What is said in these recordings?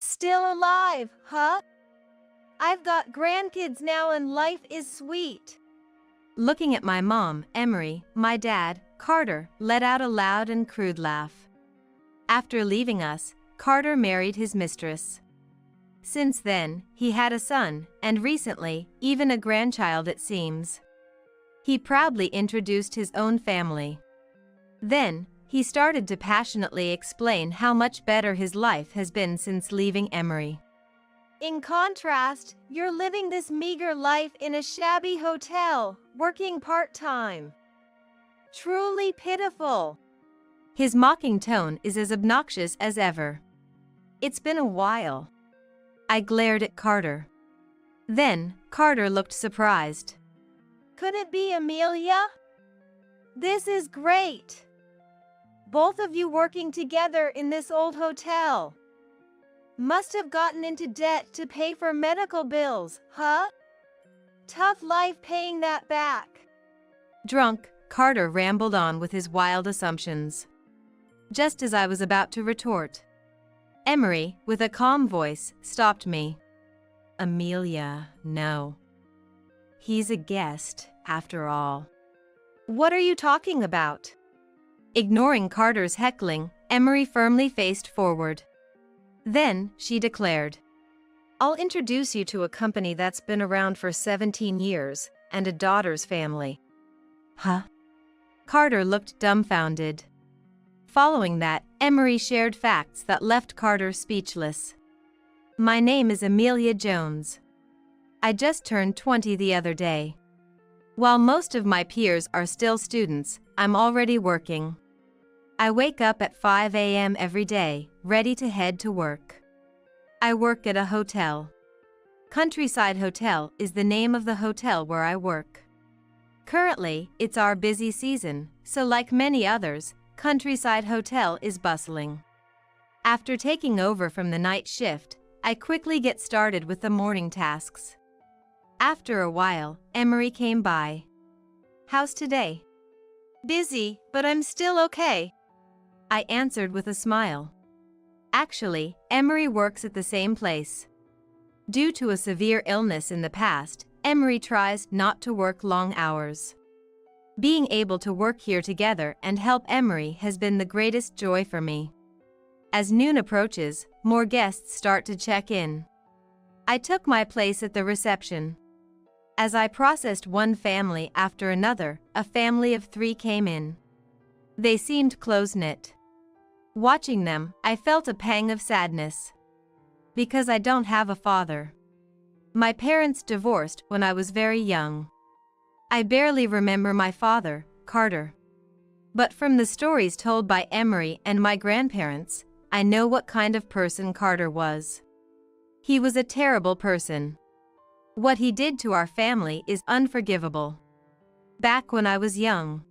Still alive, huh? I've got grandkids now and life is sweet. Looking at my mom, Emery, my dad, Carter, let out a loud and crude laugh. After leaving us, Carter married his mistress. Since then, he had a son, and recently, even a grandchild it seems. He proudly introduced his own family. Then, he started to passionately explain how much better his life has been since leaving Emery. In contrast, you're living this meager life in a shabby hotel, working part-time. Truly pitiful. His mocking tone is as obnoxious as ever. It's been a while. I glared at Carter. Then, Carter looked surprised. Could it be Amelia? This is great. Both of you working together in this old hotel. Must have gotten into debt to pay for medical bills, huh? Tough life paying that back. Drunk, Carter rambled on with his wild assumptions. Just as I was about to retort, Emery, with a calm voice, stopped me. Amelia, no. He's a guest, after all. What are you talking about? Ignoring Carter's heckling, Emery firmly faced forward. Then, she declared, I'll introduce you to a company that's been around for 17 years, and a daughter's family. Huh? Carter looked dumbfounded. Following that, Emery shared facts that left Carter speechless. My name is Amelia Jones. I just turned 20 the other day. While most of my peers are still students, I'm already working. I wake up at 5 a.m. every day, ready to head to work. I work at a hotel. Countryside Hotel is the name of the hotel where I work. Currently, it's our busy season, so like many others, Countryside Hotel is bustling. After taking over from the night shift, I quickly get started with the morning tasks. After a while, Emery came by. How's today? Busy, but I'm still okay. I answered with a smile. Actually, Emery works at the same place. Due to a severe illness in the past, Emery tries not to work long hours. Being able to work here together and help Emery has been the greatest joy for me. As noon approaches, more guests start to check in. I took my place at the reception. As I processed one family after another, a family of 3 came in. They seemed close-knit. Watching them, I felt a pang of sadness. Because I don't have a father. My parents divorced when I was very young. I barely remember my father, Carter. But from the stories told by Emery and my grandparents, I know what kind of person Carter was. He was a terrible person. What he did to our family is unforgivable. Back when I was young,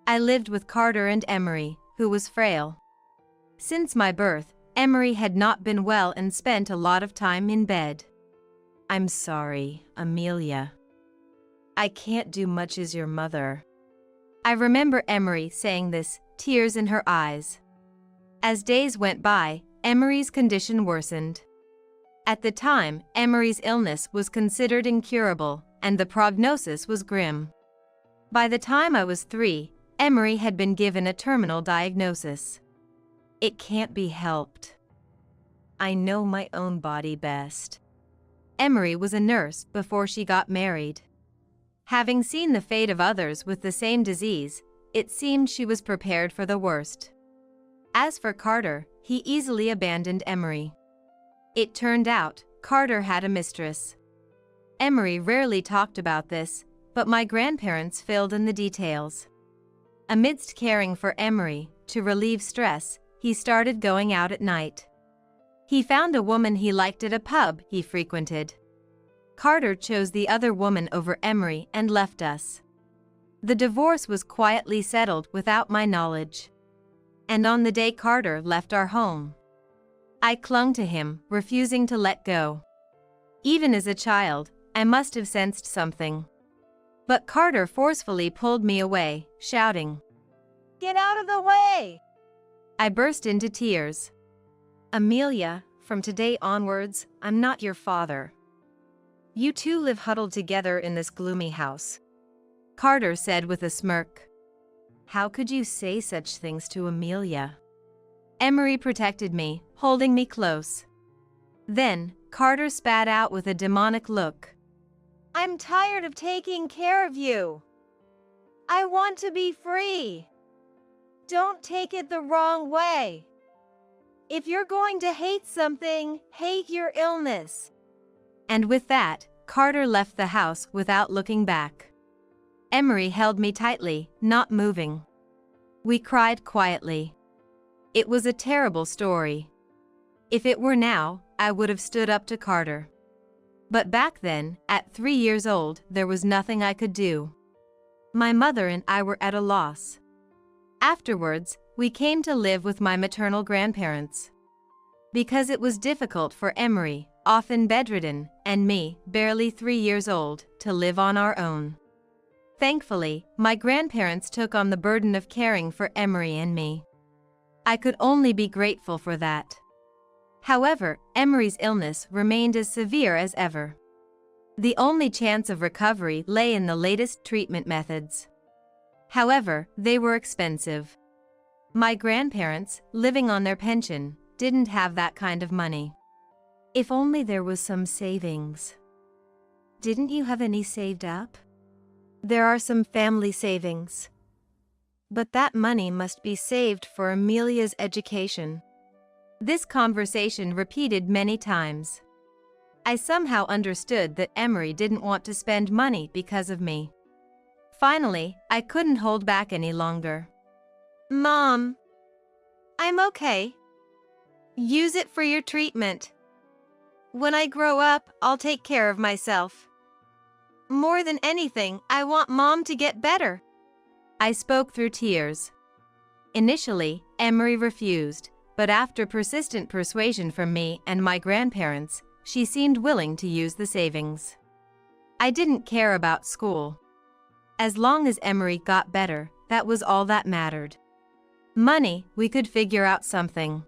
I lived with Carter and Emery, who was frail. Since my birth, Emery had not been well and spent a lot of time in bed. I'm sorry, Amelia. I can't do much as your mother. I remember Emery saying this, tears in her eyes. As days went by, Emery's condition worsened. At the time, Emery's illness was considered incurable, and the prognosis was grim. By the time I was 3, Emery had been given a terminal diagnosis. It can't be helped. I know my own body best. Emery was a nurse before she got married. Having seen the fate of others with the same disease, it seemed she was prepared for the worst. As for Carter, he easily abandoned Emery. It turned out, Carter had a mistress. Emery rarely talked about this, but my grandparents filled in the details. Amidst caring for Emery, to relieve stress, he started going out at night. He found a woman he liked at a pub he frequented. Carter chose the other woman over Emery and left us. The divorce was quietly settled without my knowledge. And on the day Carter left our home, I clung to him, refusing to let go. Even as a child, I must have sensed something. But Carter forcefully pulled me away, shouting, Get out of the way! I burst into tears. Amelia, from today onwards, I'm not your father. You two live huddled together in this gloomy house," Carter said with a smirk. "How could you say such things to Amelia?" Emery protected me, holding me close. Then, Carter spat out with a demonic look. "I'm tired of taking care of you. I want to be free. Don't take it the wrong way. If you're going to hate something, hate your illness." And with that, Carter left the house without looking back. Emery held me tightly, not moving. We cried quietly. It was a terrible story. If it were now, I would have stood up to Carter. But back then, at 3 years old, there was nothing I could do. My mother and I were at a loss. Afterwards, we came to live with my maternal grandparents. Because it was difficult for Emery, often bedridden, and me, barely 3 years old, to live on our own. Thankfully, my grandparents took on the burden of caring for Emery and me. I could only be grateful for that. However, Emery's illness remained as severe as ever. The only chance of recovery lay in the latest treatment methods. However, they were expensive. My grandparents, living on their pension, didn't have that kind of money. If only there was some savings. Didn't you have any saved up? There are some family savings. But that money must be saved for Amelia's education. This conversation repeated many times. I somehow understood that Emery didn't want to spend money because of me. Finally, I couldn't hold back any longer. "Mom, I'm okay. Use it for your treatment. When I grow up, I'll take care of myself. More than anything, I want Mom to get better." I spoke through tears. Initially, Emery refused, but after persistent persuasion from me and my grandparents, she seemed willing to use the savings. I didn't care about school. As long as Emery got better, that was all that mattered. Money, we could figure out something.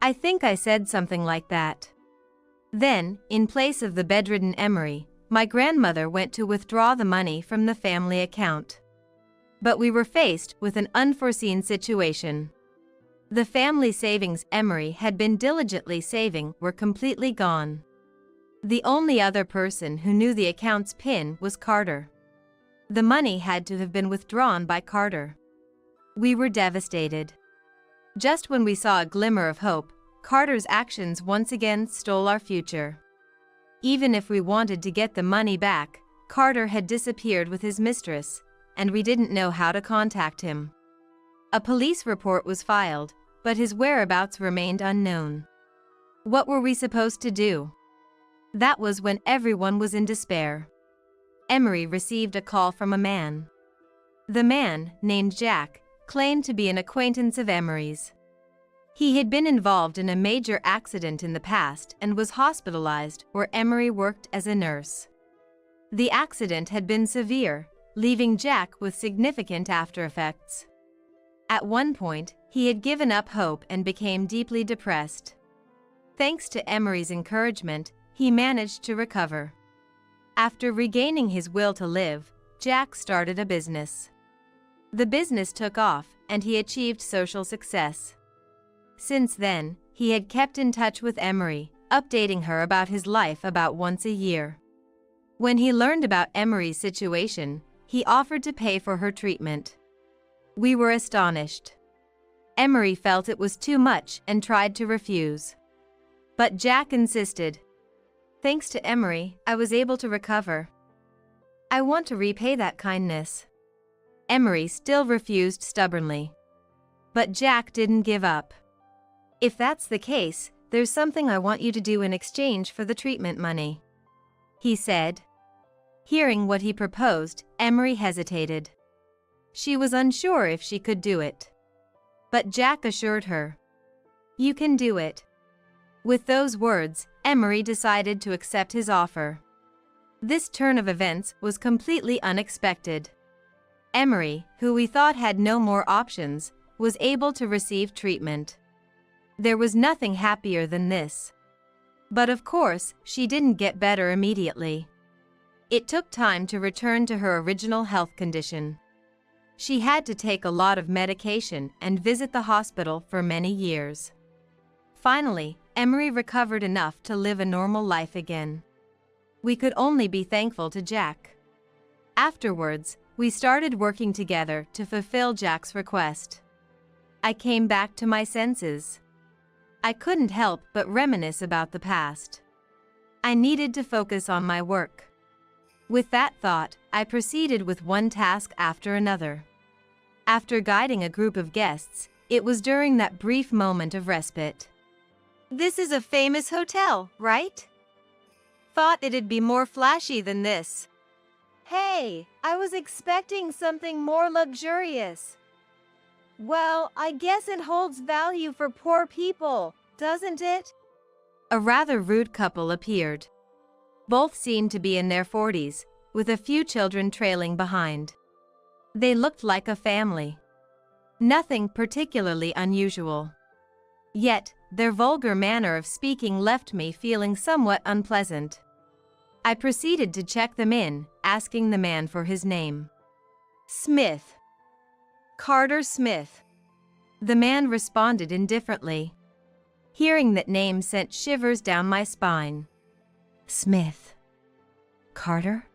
I think I said something like that. Then, in place of the bedridden Emery, my grandmother went to withdraw the money from the family account. But we were faced with an unforeseen situation. The family savings Emery had been diligently saving were completely gone. The only other person who knew the account's PIN was Carter. The money had to have been withdrawn by Carter. We were devastated. Just when we saw a glimmer of hope, Carter's actions once again stole our future. Even if we wanted to get the money back, Carter had disappeared with his mistress, and we didn't know how to contact him. A police report was filed, but his whereabouts remained unknown. What were we supposed to do? That was when everyone was in despair. Emery received a call from a man. The man, named Jack, claimed to be an acquaintance of Emery's. He had been involved in a major accident in the past and was hospitalized where Emery worked as a nurse. The accident had been severe, leaving Jack with significant aftereffects. At one point, he had given up hope and became deeply depressed. Thanks to Emery's encouragement, he managed to recover. After regaining his will to live, Jack started a business. The business took off, and he achieved social success. Since then, he had kept in touch with Emery, updating her about his life about once a year. When he learned about Emery's situation, he offered to pay for her treatment. We were astonished. Emery felt it was too much and tried to refuse. But Jack insisted. "Thanks to Emery, I was able to recover. I want to repay that kindness." Emery still refused stubbornly. But Jack didn't give up. "If that's the case, there's something I want you to do in exchange for the treatment money," he said. Hearing what he proposed, Emery hesitated. She was unsure if she could do it. But Jack assured her. "You can do it." With those words, Emery decided to accept his offer. This turn of events was completely unexpected. Emery, who we thought had no more options, was able to receive treatment. There was nothing happier than this. But of course, she didn't get better immediately. It took time to return to her original health condition. She had to take a lot of medication and visit the hospital for many years. Finally, Emery recovered enough to live a normal life again. We could only be thankful to Jack. Afterwards, we started working together to fulfill Jack's request. I came back to my senses. I couldn't help but reminisce about the past. I needed to focus on my work. With that thought, I proceeded with one task after another. After guiding a group of guests, it was during that brief moment of respite. This is a famous hotel, right? Thought it'd be more flashy than this. Hey, I was expecting something more luxurious. Well, I guess it holds value for poor people, doesn't it? A rather rude couple appeared. Both seemed to be in their 40s, with a few children trailing behind. They looked like a family. Nothing particularly unusual. Yet, their vulgar manner of speaking left me feeling somewhat unpleasant. I proceeded to check them in, asking the man for his name. Smith. Carter Smith. The man responded indifferently. Hearing that name sent shivers down my spine. Smith. Carter?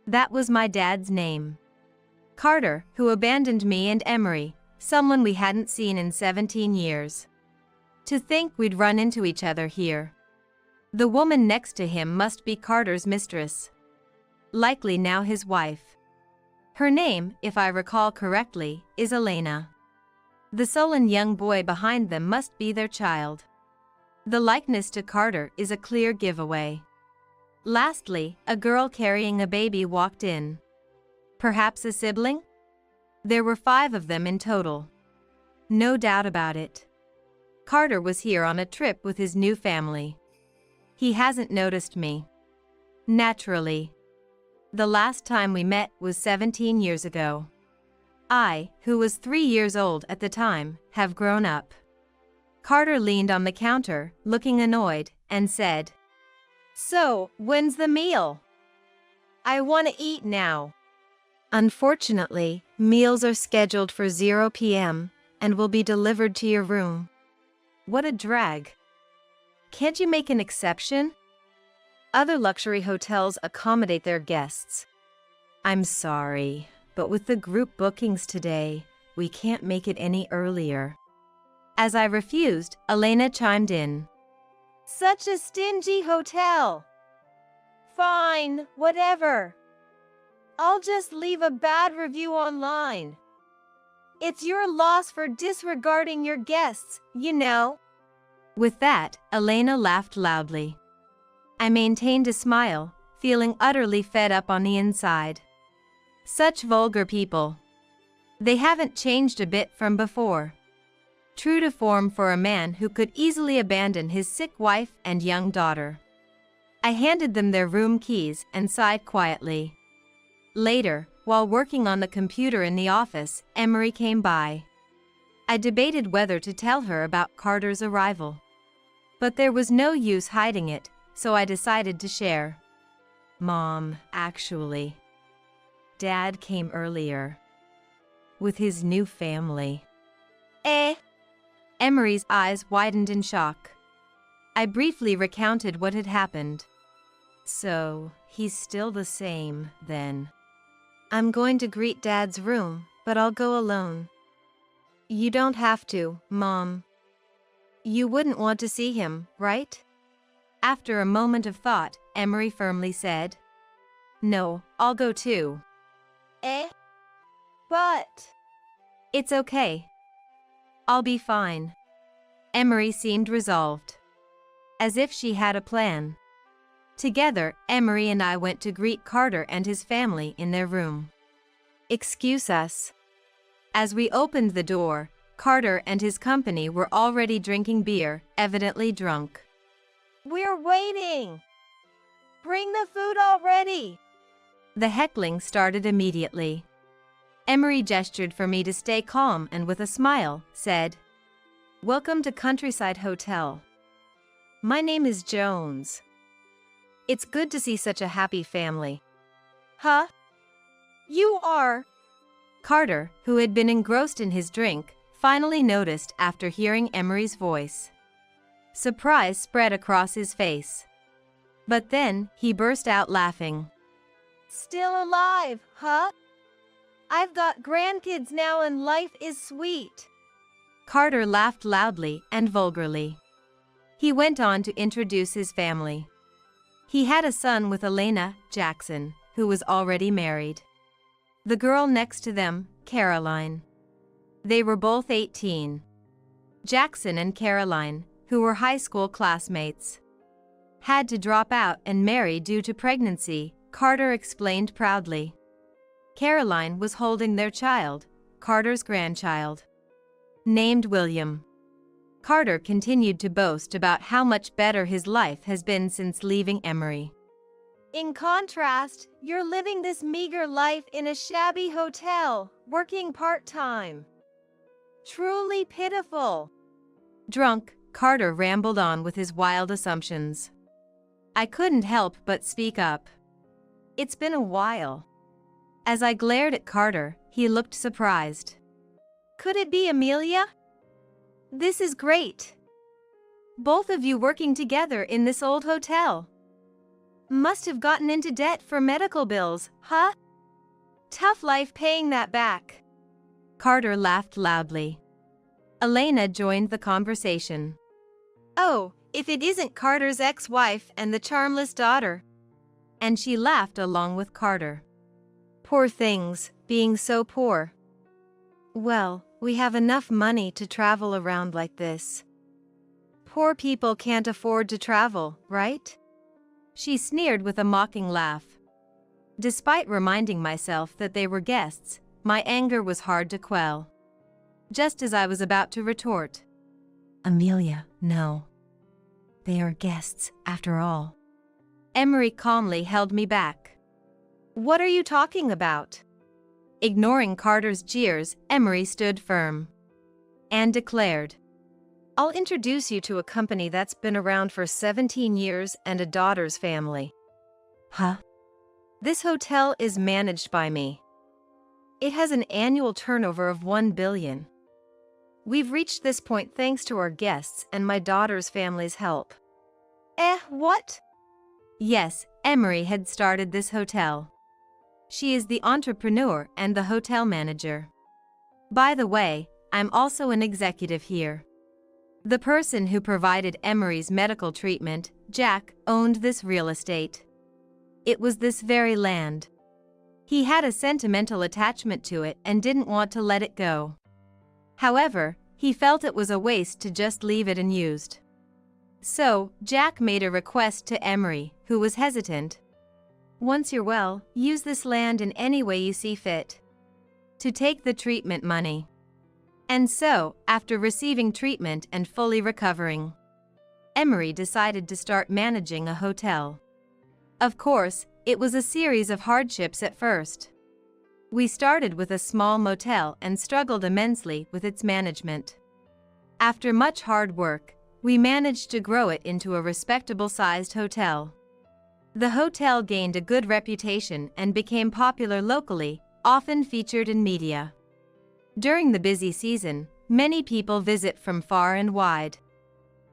That was my dad's name. Carter, who abandoned me and Emery, someone we hadn't seen in 17 years. To think we'd run into each other here. The woman next to him must be Carter's mistress. Likely now his wife. Her name, if I recall correctly, is Elena. The sullen young boy behind them must be their child. The likeness to Carter is a clear giveaway. Lastly, a girl carrying a baby walked in. Perhaps a sibling? There were 5 of them in total. No doubt about it. Carter was here on a trip with his new family. He hasn't noticed me. Naturally. The last time we met was 17 years ago. I, who was 3 years old at the time, have grown up. Carter leaned on the counter, looking annoyed, and said, So, when's the meal? I want to eat now. Unfortunately, meals are scheduled for 0 p.m. and will be delivered to your room. What a drag. Can't you make an exception? Other luxury hotels accommodate their guests. I'm sorry, but with the group bookings today, we can't make it any earlier. As I refused, Elena chimed in. Such a stingy hotel. Fine, whatever. I'll just leave a bad review online. It's your loss for disregarding your guests, you know. With that, Elena laughed loudly. I maintained a smile, feeling utterly fed up on the inside. Such vulgar people. They haven't changed a bit from before. True to form for a man who could easily abandon his sick wife and young daughter. I handed them their room keys and sighed quietly. Later, while working on the computer in the office, Emery came by. I debated whether to tell her about Carter's arrival. But there was no use hiding it, so I decided to share. Mom, actually. Dad came earlier. With his new family. Emery's eyes widened in shock. I briefly recounted what had happened. So, he's still the same, then. I'm going to greet Dad's room, but I'll go alone. You don't have to, Mom. You wouldn't want to see him, right? After a moment of thought, Emery firmly said, No, I'll go too. But... It's okay. I'll be fine. Emery seemed resolved. As if she had a plan. Together, Emery and I went to greet Carter and his family in their room. Excuse us. As we opened the door, Carter and his company were already drinking beer, evidently drunk. We're waiting! Bring the food already! The heckling started immediately. Emery gestured for me to stay calm and with a smile, said, Welcome to Countryside Hotel. my name is Jones. It's good to see such a happy family. Huh? You are? Carter, who had been engrossed in his drink, finally noticed after hearing Emery's voice. Surprise spread across his face. But then, he burst out laughing. Still alive, huh? I've got grandkids now and life is sweet. Carter laughed loudly and vulgarly. He went on to introduce his family. He had a son with Elena, Jackson, who was already married. The girl next to them, Caroline. They were both 18. Jackson and Caroline, who were high school classmates, had to drop out and marry due to pregnancy, Carter explained proudly. Caroline was holding their child, Carter's grandchild, named William. Carter continued to boast about how much better his life has been since leaving Emory. In contrast, you're living this meager life in a shabby hotel, working part-time. Truly pitiful. Drunk, Carter rambled on with his wild assumptions. I couldn't help but speak up. It's been a while. As I glared at Carter, he looked surprised. Could it be Amelia? This is great. Both of you working together in this old hotel. Must have gotten into debt for medical bills, huh? Tough life paying that back. Carter laughed loudly. Elena joined the conversation. Oh, if it isn't Carter's ex-wife and the charmless daughter. And she laughed along with Carter. Poor things, being so poor. Well, we have enough money to travel around like this. Poor people can't afford to travel, right? She sneered with a mocking laugh. Despite reminding myself that they were guests, my anger was hard to quell. Just as I was about to retort, Amelia, no. They are guests, after all. Emory calmly held me back. What are you talking about? Ignoring Carter's jeers, Emory stood firm and declared, I'll introduce you to a company that's been around for 17 years and a daughter's family. Huh? This hotel is managed by me. It has an annual turnover of $1 billion. We've reached this point thanks to our guests and my daughter's family's help. What? Yes, Emory had started this hotel. She is the entrepreneur and the hotel manager. By the way, I'm also an executive here. The person who provided Emory's medical treatment, Jack, owned this real estate. It was this very land. He had a sentimental attachment to it and didn't want to let it go. However, he felt it was a waste to just leave it unused. So, Jack made a request to Emory, who was hesitant. Once you're well, use this land in any way you see fit. To take the treatment money. And so, after receiving treatment and fully recovering, Emory decided to start managing a hotel. Of course, it was a series of hardships at first. We started with a small motel and struggled immensely with its management. After much hard work, we managed to grow it into a respectable-sized hotel. The hotel gained a good reputation and became popular locally, often featured in media. During the busy season, many people visit from far and wide.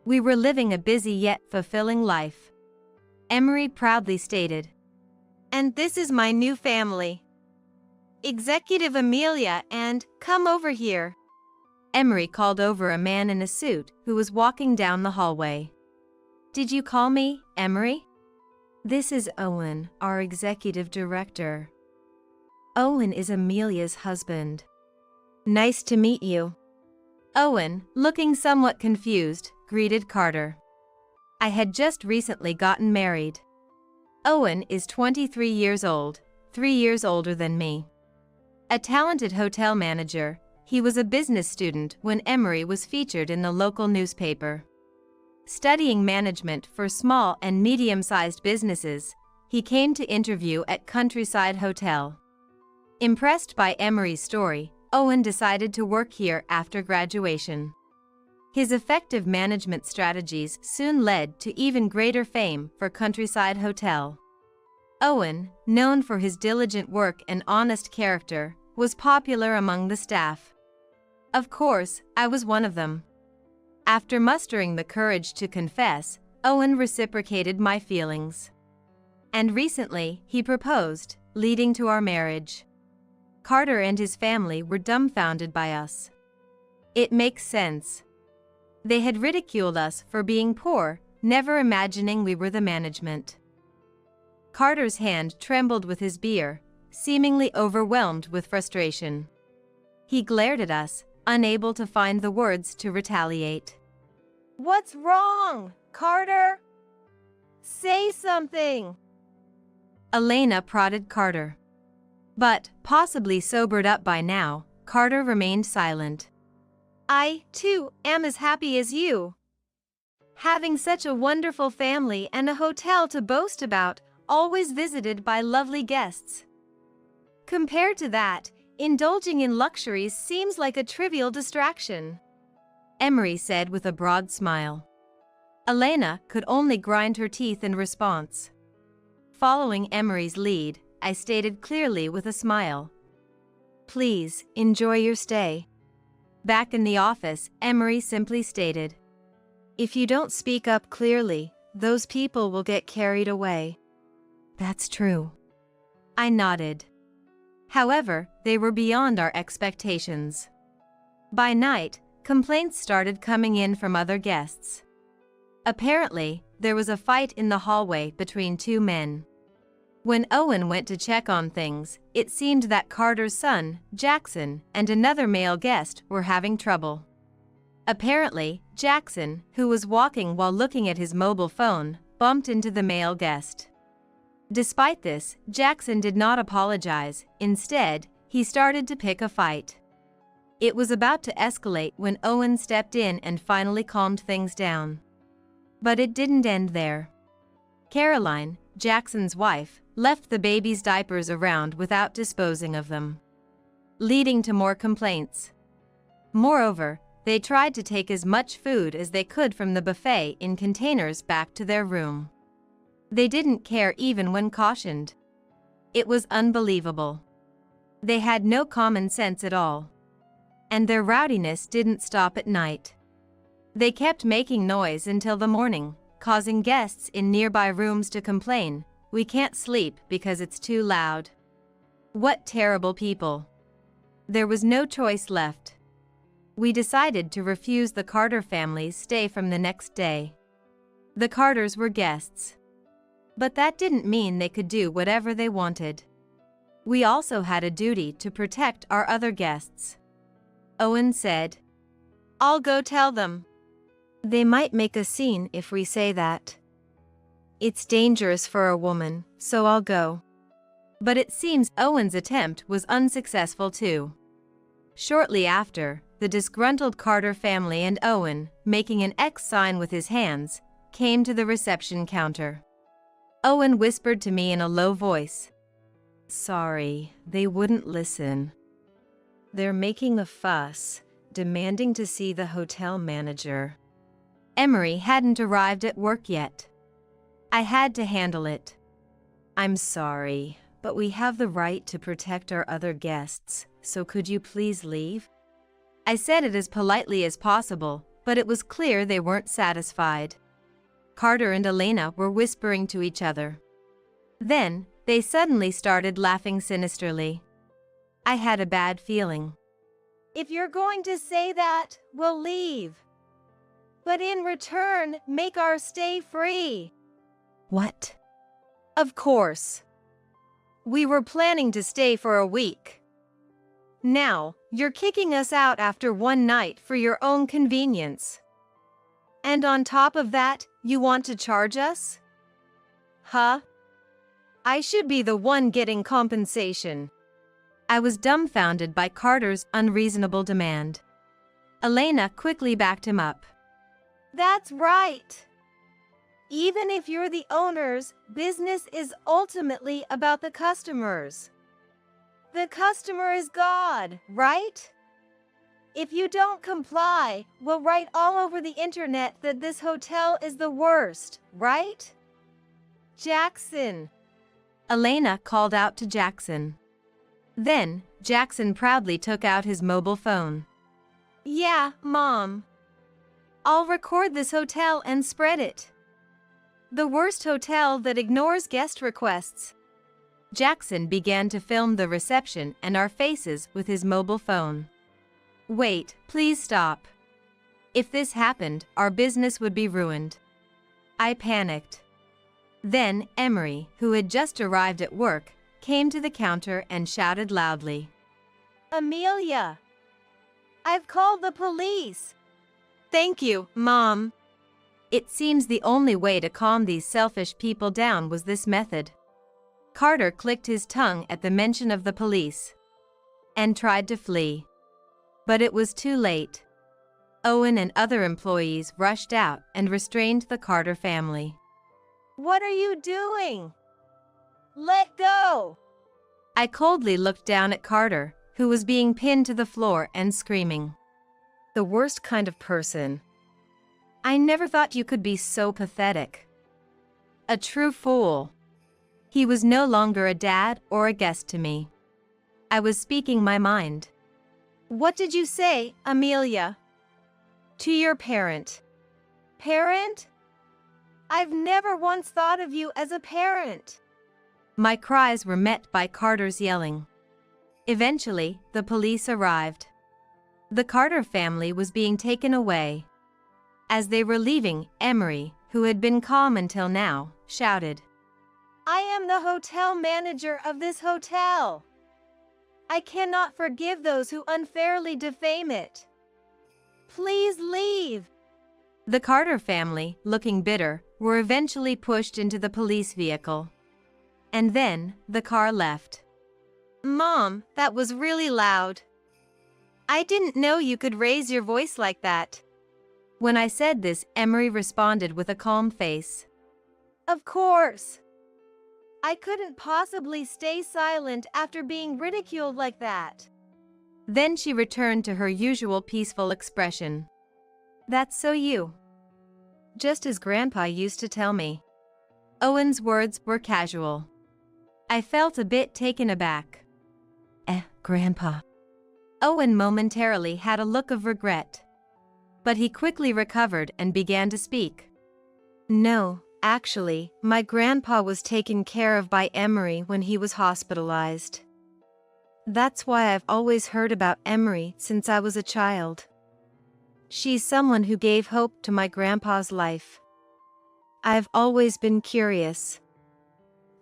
We were living a busy yet fulfilling life. Emory proudly stated. And this is my new family. Executive Amelia and, come over here. Emory called over a man in a suit who was walking down the hallway. Did you call me, Emory? This is Owen, our executive director. Owen is Amelia's husband. Nice to meet you. Owen, looking somewhat confused, greeted Carter. I had just recently gotten married. Owen is 23 years old, 3 years older than me. A talented hotel manager, he was a business student when Emory was featured in the local newspaper. Studying management for small and medium-sized businesses, he came to interview at Countryside Hotel. Impressed by Emory's story, Owen decided to work here after graduation. His effective management strategies soon led to even greater fame for Countryside Hotel. Owen, known for his diligent work and honest character, was popular among the staff. Of course, I was one of them. After mustering the courage to confess, Owen reciprocated my feelings. And recently, he proposed, leading to our marriage. Carter and his family were dumbfounded by us. It makes sense. They had ridiculed us for being poor, never imagining we were the management. Carter's hand trembled with his beer, seemingly overwhelmed with frustration. He glared at us, unable to find the words to retaliate. What's wrong, Carter? Say something. Elena prodded Carter. But, possibly sobered up by now, Carter remained silent. I, too, am as happy as you. Having such a wonderful family and a hotel to boast about, always visited by lovely guests. Compared to that, indulging in luxuries seems like a trivial distraction, Emery said with a broad smile. Elena could only grind her teeth in response. Following Emery's lead, I stated clearly with a smile. Please, enjoy your stay. Back in the office, Emery simply stated, if you don't speak up clearly, those people will get carried away. That's true. I nodded. However, they were beyond our expectations. By night, complaints started coming in from other guests. Apparently, there was a fight in the hallway between two men. When Owen went to check on things, it seemed that Carter's son, Jackson, and another male guest were having trouble. Apparently, Jackson, who was walking while looking at his mobile phone, bumped into the male guest. Despite this, Jackson did not apologize. Instead, he started to pick a fight. It was about to escalate when Owen stepped in and finally calmed things down. But it didn't end there. Caroline, Jackson's wife, left the baby's diapers around without disposing of them, leading to more complaints. Moreover, they tried to take as much food as they could from the buffet in containers back to their room. They didn't care even when cautioned. It was unbelievable. They had no common sense at all. And their rowdiness didn't stop at night. They kept making noise until the morning, causing guests in nearby rooms to complain, we can't sleep because it's too loud. What terrible people. There was no choice left. We decided to refuse the Carter family's stay from the next day. The Carters were guests. But that didn't mean they could do whatever they wanted. We also had a duty to protect our other guests. Owen said, I'll go tell them. They might make a scene if we say that. It's dangerous for a woman, so I'll go. But it seems Owen's attempt was unsuccessful too. Shortly after, the disgruntled Carter family and Owen, making an X sign with his hands, came to the reception counter. Owen whispered to me in a low voice. Sorry, they wouldn't listen. They're making a fuss, demanding to see the hotel manager. Emery hadn't arrived at work yet. I had to handle it. I'm sorry, but we have the right to protect our other guests, so could you please leave? I said it as politely as possible, but it was clear they weren't satisfied. Carter and Elena were whispering to each other. Then, they suddenly started laughing sinisterly. I had a bad feeling. If you're going to say that, we'll leave. But in return, make our stay free. What? Of course. We were planning to stay for a week. Now, you're kicking us out after one night for your own convenience. And on top of that, you want to charge us? Huh? I should be the one getting compensation. I was dumbfounded by Carter's unreasonable demand. Elena quickly backed him up. That's right. Even if you're the owners, business is ultimately about the customers. The customer is God, right? If you don't comply, we'll write all over the internet that this hotel is the worst, right? Jackson. Elena called out to Jackson. Then, Jackson proudly took out his mobile phone. Yeah, Mom. I'll record this hotel and spread it. The worst hotel that ignores guest requests. Jackson began to film the reception and our faces with his mobile phone. Wait, please stop. If this happened, our business would be ruined. I panicked. Then, Emery, who had just arrived at work, came to the counter and shouted loudly. Amelia! I've called the police. Thank you, Mom. It seems the only way to calm these selfish people down was this method. Carter clicked his tongue at the mention of the police and tried to flee. But it was too late. Owen and other employees rushed out and restrained the Carter family. What are you doing? Let go! I coldly looked down at Carter, who was being pinned to the floor and screaming. The worst kind of person. I never thought you could be so pathetic. A true fool. He was no longer a dad or a guest to me. I was speaking my mind. What did you say, Amelia? To your parent. Parent? I've never once thought of you as a parent. My cries were met by Carter's yelling. Eventually, the police arrived. The Carter family was being taken away. As they were leaving, Emery, who had been calm until now, shouted, I am the hotel manager of this hotel. I cannot forgive those who unfairly defame it. Please leave. The Carter family, looking bitter, were eventually pushed into the police vehicle. And then, the car left. Mom, that was really loud. I didn't know you could raise your voice like that. When I said this, Emery responded with a calm face. Of course. I couldn't possibly stay silent after being ridiculed like that. Then she returned to her usual peaceful expression. That's so you. Just as Grandpa used to tell me. Owen's words were casual. I felt a bit taken aback. Grandpa. Owen momentarily had a look of regret. But he quickly recovered and began to speak. No, actually, my grandpa was taken care of by Emery when he was hospitalized. That's why I've always heard about Emery since I was a child. She's someone who gave hope to my grandpa's life. I've always been curious.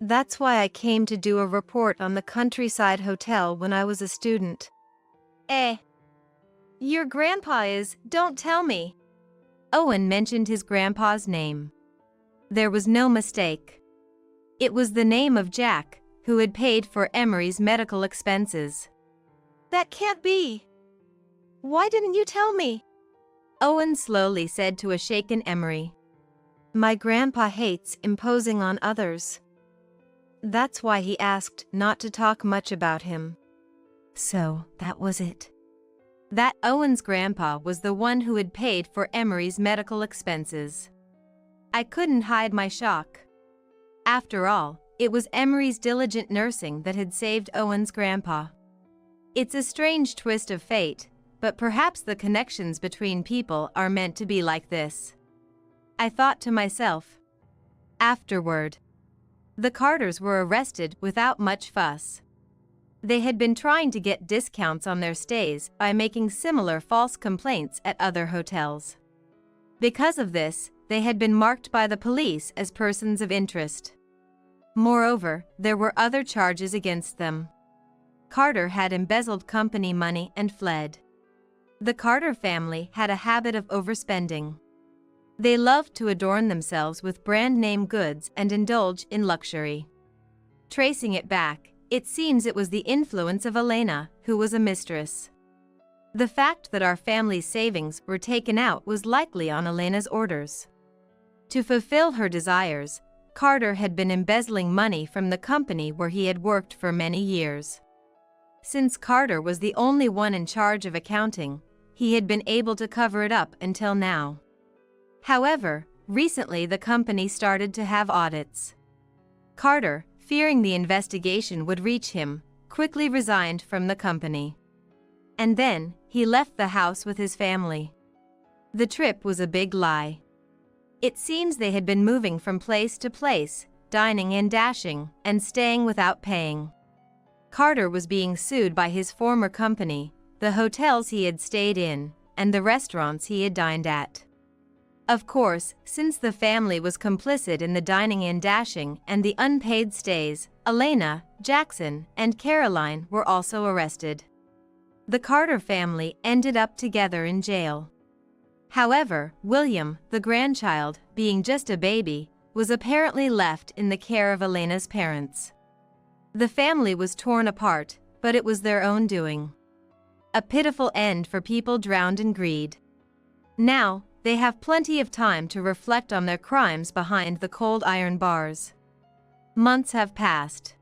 That's why I came to do a report on the Countryside Hotel when I was a student. Your grandpa is, don't tell me. Owen mentioned his grandpa's name. There was no mistake. It was the name of Jack, who had paid for Emery's medical expenses. That can't be. Why didn't you tell me? Owen slowly said to a shaken Emery. My grandpa hates imposing on others. That's why he asked not to talk much about him. So, that was it. That Owen's grandpa was the one who had paid for Emery's medical expenses. I couldn't hide my shock. After all, it was Emery's diligent nursing that had saved Owen's grandpa. It's a strange twist of fate, but perhaps the connections between people are meant to be like this. I thought to myself. Afterward, the Carters were arrested without much fuss. They had been trying to get discounts on their stays by making similar false complaints at other hotels. Because of this, they had been marked by the police as persons of interest. Moreover, there were other charges against them. Carter had embezzled company money and fled. The Carter family had a habit of overspending. They loved to adorn themselves with brand-name goods and indulge in luxury. Tracing it back, it seems it was the influence of Elena, who was a mistress. The fact that our family's savings were taken out was likely on Elena's orders. To fulfill her desires, Carter had been embezzling money from the company where he had worked for many years. Since Carter was the only one in charge of accounting, he had been able to cover it up until now. However, recently the company started to have audits. Carter, fearing the investigation would reach him, quickly resigned from the company. And then, he left the house with his family. The trip was a big lie. It seems they had been moving from place to place, dining and dashing, and staying without paying. Carter was being sued by his former company, the hotels he had stayed in, and the restaurants he had dined at. Of course, since the family was complicit in the dining and dashing and the unpaid stays, Elena, Jackson, and Caroline were also arrested. The Carter family ended up together in jail. However, William, the grandchild, being just a baby, was apparently left in the care of Elena's parents. The family was torn apart, but it was their own doing. A pitiful end for people drowned in greed. Now, they have plenty of time to reflect on their crimes behind the cold iron bars. Months have passed.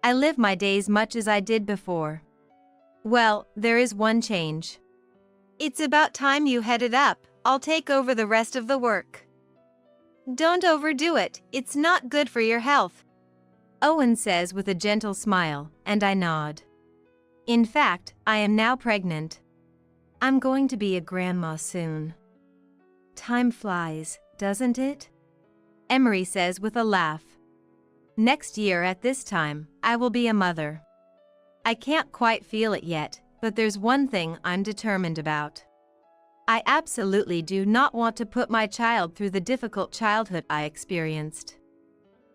I live my days much as I did before. Well, there is one change. It's about time you headed up. I'll take over the rest of the work. Don't overdo it, it's not good for your health. Owen says with a gentle smile, and I nod. In fact, I am now pregnant. I'm going to be a grandma soon. Time flies, doesn't it? Emery says with a laugh. Next year at this time, I will be a mother. I can't quite feel it yet, but there's one thing I'm determined about. I absolutely do not want to put my child through the difficult childhood I experienced.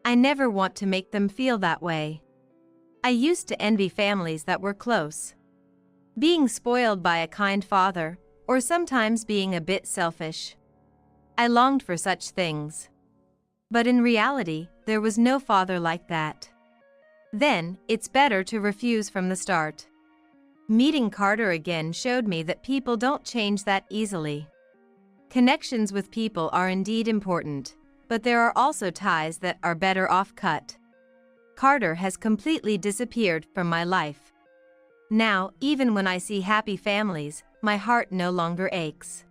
I never want to make them feel that way. I used to envy families that were close. Being spoiled by a kind father, or sometimes being a bit selfish. I longed for such things. But in reality, there was no father like that. Then, it's better to refuse from the start. Meeting Carter again showed me that people don't change that easily. Connections with people are indeed important, but there are also ties that are better off cut. Carter has completely disappeared from my life. Now, even when I see happy families, my heart no longer aches.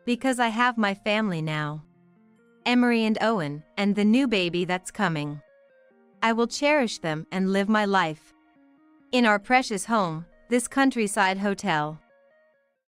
Because I have my family now. Emery and Owen, and the new baby that's coming. I will cherish them and live my life. In our precious home, this countryside hotel.